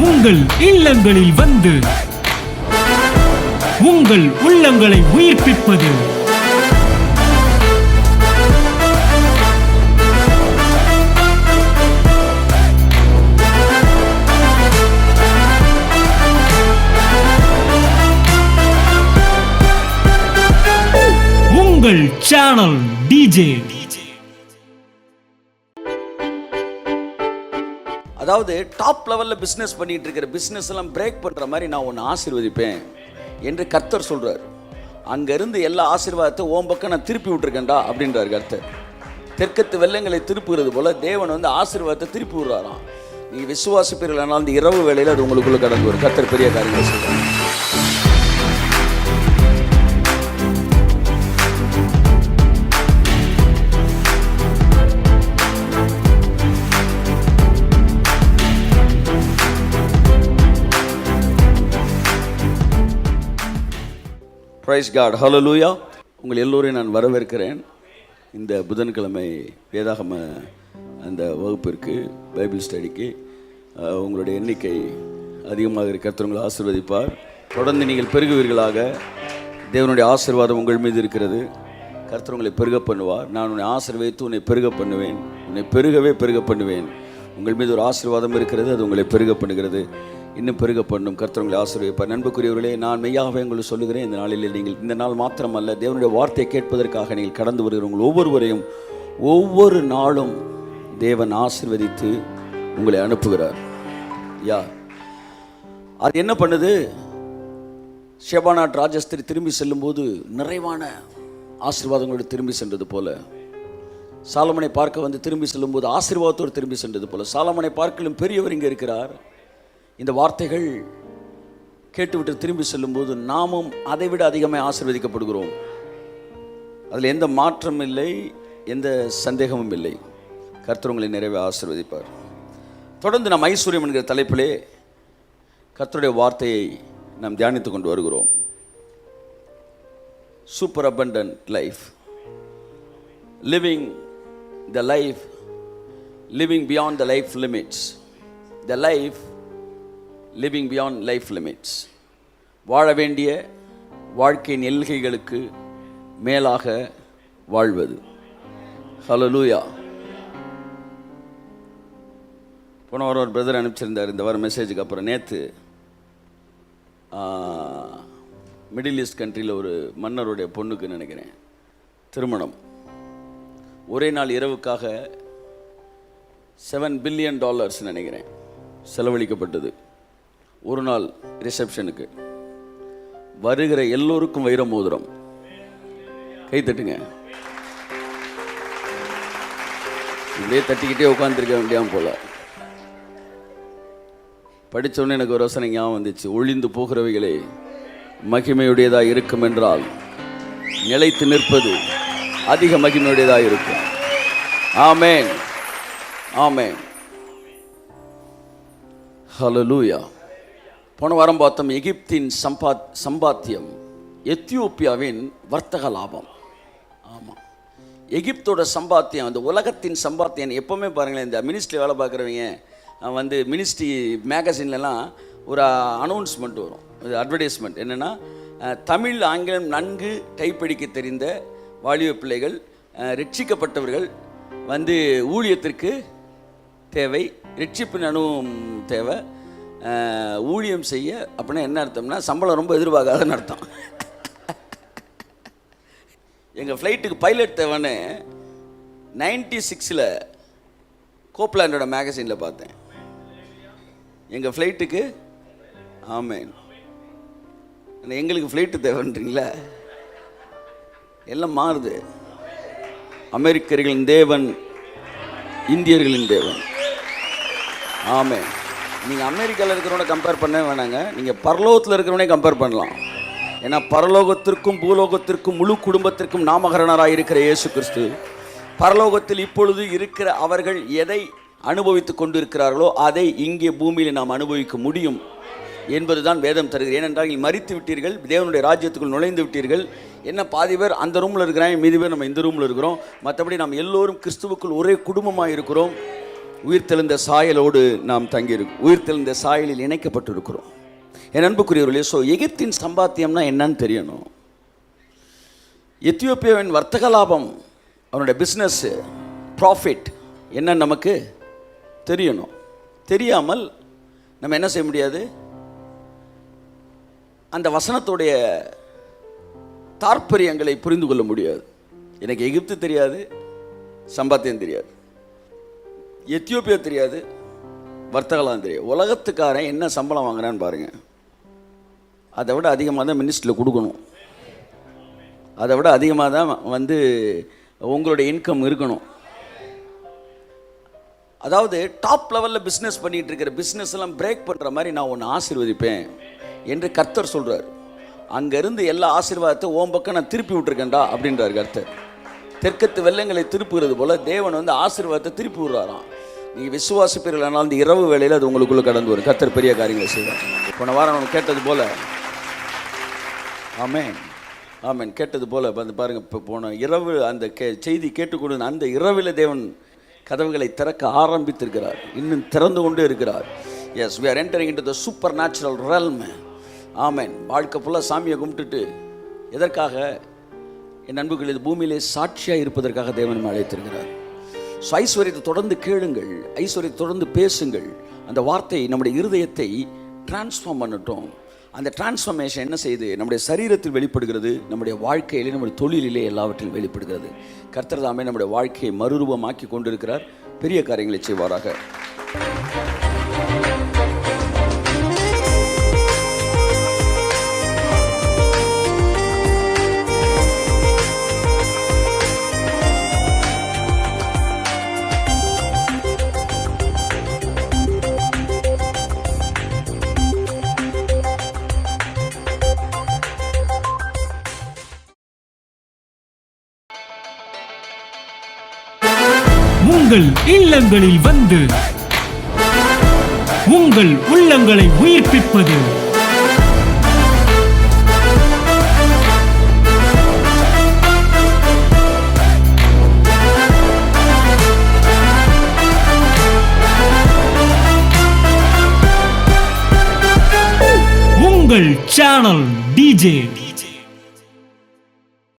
உங்கள் இல்லங்களில் வந்து உங்கள் உள்ளங்களை உயிர்ப்பிப்பது உங்கள் சேனல் டிஜே. அதாவது டாப் லெவலில் பிஸ்னஸ் பண்ணிட்டு இருக்கிற பிஸ்னஸ் எல்லாம் பிரேக் பண்ணுற மாதிரி நான் ஒன்று ஆசீர்வதிப்பேன் என்று கர்த்தர் சொல்கிறார். அங்கேருந்து எல்லா ஆசீர்வாதத்தை ஓம் பக்கம் நான் திருப்பி விட்டுருக்கேன்டா அப்படின்றார் கர்த்தர். தெற்கத்து வெள்ளங்களை திருப்புகிறது போல தேவன் வந்து ஆசீர்வாதத்தை திருப்பி விடுறாராம். நீங்கள் விசுவாசிப்பீர்களானால் அந்த இரவு வேளையில் அது உங்களுக்குள்ளே கடந்து வரும். கர்த்தர் பெரிய காரியங்கள் சொல்கிறார். பிரைஸ் காட், ஹல்லேலூயா. உங்கள் எல்லோரையும் நான் வரவேற்கிறேன் இந்த புதன்கிழமை வேதாகம அந்த வகுப்பிற்கு, பைபிள் ஸ்டடிக்கு. உங்களுடைய எண்ணிக்கை அதிகமாக கர்த்தர் உங்களை ஆசீர்வதிப்பார். தொடர்ந்து நீங்கள் பெருகுவீர்களாக. தேவனுடைய ஆசீர்வாதம் உங்கள் மீது இருக்கிறது. கர்த்தர் உங்களை பெருக பண்ணுவார். நான் உன்னை ஆசீர்வதித்து உன்னை பெருக பண்ணுவேன். உன்னை பெருக பண்ணுவேன். உங்கள் மீது ஒரு ஆசீர்வாதம் இருக்கிறது, அது உங்களை பெருக பண்ணுகிறது. இன்னும் பெருக பண்ணும். கர்த்தர் உங்களை ஆசீர்வதிப்பார். நண்புக்குரியவர்களே, நான் மெய்யாகவே உங்களுக்கு சொல்லுகிறேன், இந்த நாளில் நீங்கள் இந்த நாள் மாத்திரமல்ல, தேவனுடைய வார்த்தையை கேட்பதற்காக நீங்கள் கடந்து வருகிறவங்க ஒவ்வொருவரையும் ஒவ்வொரு நாளும் தேவன் ஆசீர்வதித்து உங்களை அனுப்புகிறார். அது என்ன பண்ணுது? ஷெபானாட் ராஜஸ்திரி திரும்பி செல்லும்போது நிறைவான ஆசீர்வாதங்களோடு திரும்பி சென்றது போல, சாலமனை பார்க்க வந்து திரும்பி செல்லும்போது ஆசீர்வாதத்தோடு திரும்பி சென்றது போல, சாலமனை பார்க்கலும் பெரியவர் இங்கே இருக்கிறார். இந்த வார்த்தைகள் கேட்டுவிட்டு திரும்பி செல்லும்போது நாமும் அதைவிட அதிகமாக ஆசீர்வதிக்கப்படுகிறோம். அதில் எந்த மாற்றம் இல்லை, எந்த சந்தேகமும் இல்லை. கர்த்தர் உங்களை நிறைவே ஆசீர்வதிப்பார். தொடர்ந்து நாம் ஐஸ்வர்யம் என்கிற தலைப்பிலே கர்த்தருடைய வார்த்தையை நாம் தியானித்து கொண்டு வருகிறோம். Super abundant life, living the life, living beyond the life limits, the life living beyond life limits. வாழ வேண்டிய வாழ்க்கையின் எல்கைகளுக்கு மேலாக வாழ்வது. ஹல்லேலூயா. போன வாரம் ஒரு பிரதர் அனுப்பிச்சிருந்தார் இந்த வாரம் மெசேஜுக்கு அப்புறம். நேற்று மிடில் ஈஸ்ட் கண்ட்ரியில் ஒரு மன்னருடைய பொண்ணுக்கு நினைக்கிறேன் திருமணம். ஒரே நாள் இரவுக்காக $7 பில்லியன் நினைக்கிறேன் செலவழிக்கப்பட்டது. ஒரு நாள் ரிசப்ஷனுக்கு வருகிற எல்லோருக்கும் வைர மோதிரம். கை தட்டுங்க. இப்படியே தட்டிக்கிட்டே உட்காந்துருக்க வேண்டியாம போல. படித்தோடனே எனக்கு ஒரு யோசனை ஞாபகம் வந்துச்சு. ஒழிந்து போகிறவைகளே மகிமையுடையதாக இருக்கும் என்றால் நிலைத்து நிற்பது அதிக மகிமையுடையதாக இருக்கும். ஆமென், ஆமென், ஹல்லேலூயா. போன வாரம் பார்த்தோம் எகிப்தின் சம்பாத்தியம், எத்தியோப்பியாவின் வர்த்தக லாபம். ஆமாம், எகிப்தோட சம்பாத்தியம், அந்த உலகத்தின் சம்பாத்தியம். எப்போவுமே பாருங்களேன், இந்த மினிஸ்ட்ரி வேலை பார்க்குறவங்க வந்து மினிஸ்ட்ரி மேகசின்லலாம் ஒரு அனௌன்ஸ்மெண்ட் வரும், அட்வர்டைஸ்மெண்ட். என்னென்னா, தமிழ் ஆங்கிலம் நன்கு டைப்படிக்க தெரிந்த வாலிப பிள்ளைகள், ரட்சிக்கப்பட்டவர்கள் வந்து ஊழியத்திற்கு தேவை, ரட்சிப்பின் அனுபவம் தேவை, ஊழியம் செய்ய. அப்படின்னா என்ன அர்த்தம்னா, சம்பளம் ரொம்ப எதிர்பார்க்காதன்னு அர்த்தம். எங்கள் ஃப்ளைட்டுக்கு பைலட் தேவைன்னு 96 கோப்லாண்டோட மேகசினில் பார்த்தேன். எங்கள் ஃப்ளைட்டுக்கு, ஆமேன், எங்களுக்கு ஃப்ளைட்டு தேவைன்றீங்களா? எல்லாம் மாறுது. அமெரிக்கர்களின் தேவன் இந்தியர்களின் தேவன். ஆமேன். நீங்கள் அமெரிக்காவில் இருக்கிறவனை கம்பேர் பண்ணவே வேணாங்க, நீங்கள் பரலோகத்தில் இருக்கிறவனே கம்பேர் பண்ணலாம். ஏன்னா பரலோகத்திற்கும் பூலோகத்திற்கும் முழு குடும்பத்திற்கும் நாமகரணராக இருக்கிற இயேசு கிறிஸ்து பரலோகத்தில் இப்பொழுது இருக்கிற அவர்கள் எதை அனுபவித்து கொண்டு இருக்கிறார்களோ அதை இங்கே பூமியில் நாம் அனுபவிக்க முடியும் என்பதுதான் வேதம் தருகிறது. ஏனென்றால் நீங்கள் மரித்து விட்டீர்கள், தேவனுடைய ராஜ்யத்துக்குள் நுழைந்து விட்டீர்கள். என்ன பாதி பேர் அந்த ரூமில் இருக்கிறாங்க, மீதி பேர் நம்ம இந்த ரூமில் இருக்கிறோம். மற்றபடி நாம் எல்லோரும் கிறிஸ்துவுக்குள் ஒரே குடும்பமாக இருக்கிறோம். உயிர்த்தெழுந்த சாயலோடு நாம் தங்கியிருக்கோம். உயிர்த்தெழுந்த சாயலில் இணைக்கப்பட்டிருக்கிறோம். என் அன்புக்குரியவர்களே, ஸோ எகிப்தின் சம்பாத்தியம்னா என்னன்னு தெரியணும். எத்தியோப்பியாவின் வர்த்தக லாபம், அவனுடைய பிஸ்னஸ் ப்ராஃபிட் என்ன நமக்கு தெரியணும். தெரியாமல் நம்ம என்ன செய்ய முடியாது, அந்த வசனத்துடைய தாற்பயங்களை புரிந்து கொள்ள முடியாது. எனக்கு எகிப்து தெரியாது, சம்பாத்தியம் தெரியாது, எத்தியோப்பியா தெரியாது, வர்த்தகலாம் தெரியாது. உலகத்துக்காரன் என்ன சம்பளம் வாங்குறான்னு பாருங்கள். அதை விட அதிகமாக தான் மினிஸ்ட்ரியில் கொடுக்கணும். அதை விட அதிகமாக தான் உங்களுடைய இன்கம் இருக்கணும். அதாவது டாப் லெவலில் பிஸ்னஸ் பண்ணிகிட்டு இருக்கிற பிஸ்னஸ் எல்லாம் பிரேக் பண்ணுற மாதிரி நான் ஒன்று ஆசீர்வதிப்பேன் என்று கர்த்தர் சொல்கிறார். அங்கேருந்து எல்லா ஆசீர்வாதத்தை ஓம் பக்கம் நான் திருப்பி விட்டுருக்கேன்டா அப்படின்றார் கர்த்தர். தெற்கத்து வெள்ளங்களை திருப்புகிறது போல் தேவன் ஆசீர்வாதத்தை திருப்பி விடுறாராம். நீங்கள் விசுவாசிப்பீர்களானால் இந்த இரவு வேளையில் அது உங்களுக்குள்ளே கடந்து வரும். கர்த்தர் பெரிய காரியங்களை செய்வார். போன வாரம் நம்ம கேட்டது போல், ஆமென் ஆமென், கேட்டது போல் பாருங்கள், இப்போ போன இரவு அந்த செய்தி கேட்டுக்கொண்டு அந்த இரவில் தேவன் கதவுகளை திறக்க ஆரம்பித்திருக்கிறார். இன்னும் திறந்து கொண்டே இருக்கிறார். Yes, we are entering into the supernatural realm. Amen. வாழ்க்கை ஃபுல்லாக சாமியை கும்பிட்டுட்டு எதற்காக? என் நண்பர்கள், இது பூமியிலே சாட்சியாக இருப்பதற்காக தேவன் அழைத்திருக்கிறார். ஸோ ஐஸ்வர்யத்தை தொடர்ந்து கேளுங்கள், ஐஸ்வர்யத்தை தொடர்ந்து பேசுங்கள். அந்த வார்த்தை நம்முடைய இருதயத்தை டிரான்ஸ்ஃபார்ம் பண்ணட்டும். அந்த டிரான்ஸ்ஃபர்மேஷன் என்ன செய்யுது? நம்முடைய சரீரத்தில் வெளிப்படுகிறது, நம்முடைய வாழ்க்கையிலே, நம்முடைய தொழிலிலே, எல்லாவற்றிலும் வெளிப்படுகிறது. கர்த்தர் தாமே நம்முடைய வாழ்க்கையை மறுரூபமாக்கி கொண்டிருக்கிறார். பெரிய காரியங்களை செய்வாராக. உங்கள் இல்லங்களில் வந்து உங்கள் உள்ளங்களை உயிர்ப்பிப்பது உங்கள் சேனல் டிஜே.